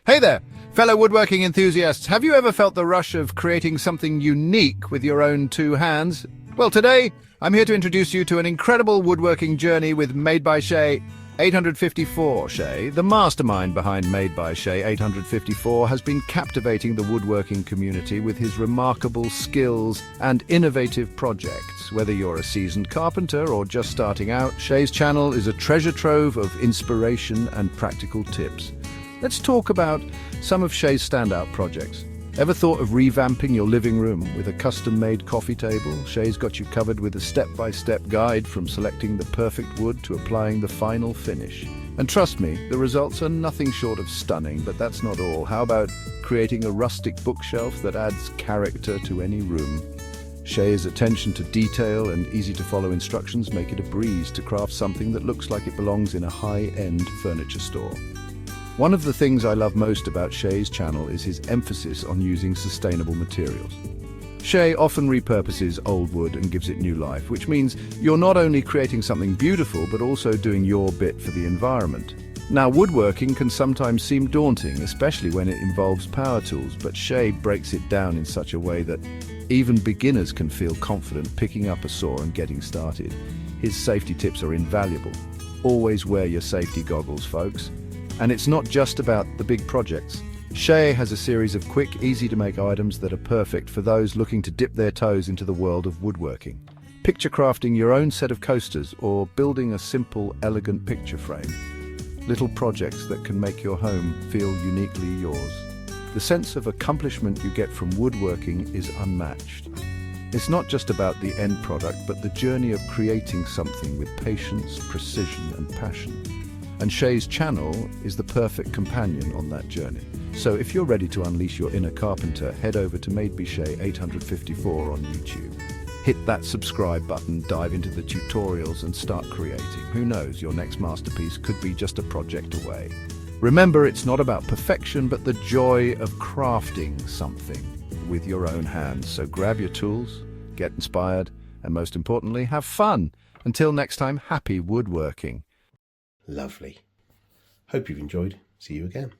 Hey there, fellow woodworking enthusiasts. Have you ever felt the rush of creating something unique with your own two hands? Well, today, I'm here to introduce you to an incredible woodworking journey with Made by Shay 854. Shay, the mastermind behind Made by Shay 854, has been captivating the woodworking community with his remarkable skills and innovative projects. Whether you're a seasoned carpenter or just starting out, Shay's channel is a treasure trove of inspiration and practical tips. Let's talk about some of Shay's standout projects. Ever thought of revamping your living room with a custom-made coffee table? Shay's got you covered with a step-by-step guide from selecting the perfect wood to applying the final finish. And trust me, the results are nothing short of stunning, but that's not all. How about creating a rustic bookshelf that adds character to any room? Shay's attention to detail and easy-to-follow instructions make it a breeze to craft something that looks like it belongs in a high-end furniture store. One of the things I love most about Shay's channel is his emphasis on using sustainable materials. Shay often repurposes old wood and gives it new life, which means you're not only creating something beautiful, but also doing your bit for the environment. Now, woodworking can sometimes seem daunting, especially when it involves power tools, but Shay breaks it down in such a way that even beginners can feel confident picking up a saw and getting started. His safety tips are invaluable. Always wear your safety goggles, folks. And it's not just about the big projects. Shay has a series of quick, easy-to-make items that are perfect for those looking to dip their toes into the world of woodworking. Picture crafting your own set of coasters or building a simple, elegant picture frame. Little projects that can make your home feel uniquely yours. The sense of accomplishment you get from woodworking is unmatched. It's not just about the end product, but the journey of creating something with patience, precision, and passion. And Shay's channel is the perfect companion on that journey. So if you're ready to unleash your inner carpenter, head over to Made by Shay 854 on YouTube. Hit that subscribe button, dive into the tutorials and start creating. Who knows, your next masterpiece could be just a project away. Remember, it's not about perfection, but the joy of crafting something with your own hands. So grab your tools, get inspired, and most importantly, have fun. Until next time, happy woodworking. Lovely. Hope you've enjoyed. See you again.